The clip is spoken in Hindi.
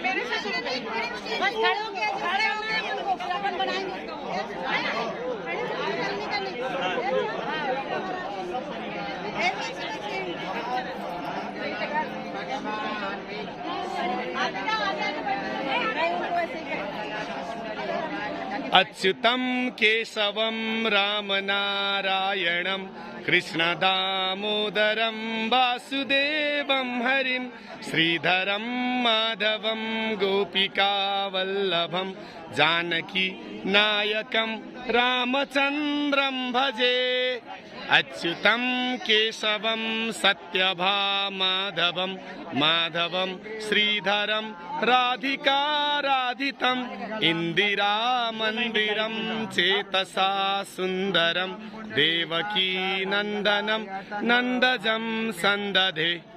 मेरे से शुरू नहीं, बस खड़े हो गए, खड़े हो गए, अपन बनाएंगे उसका वो। अच्युतं केशवं रामनारायणं कृष्णदामोदरं वासुदेवं हरिं श्रीधरं माधवं गोपिकावल्लभं जानकी नायकं रामचन्द्रं भजे। अच्युतं केशवं सत्यभामाधवं माधवं श्रीधरं राधिकाराधितं इन्दिरामन्दिरं चेतसा सुन्दरं देवकी नन्दनं नन्दजं सन्दधे।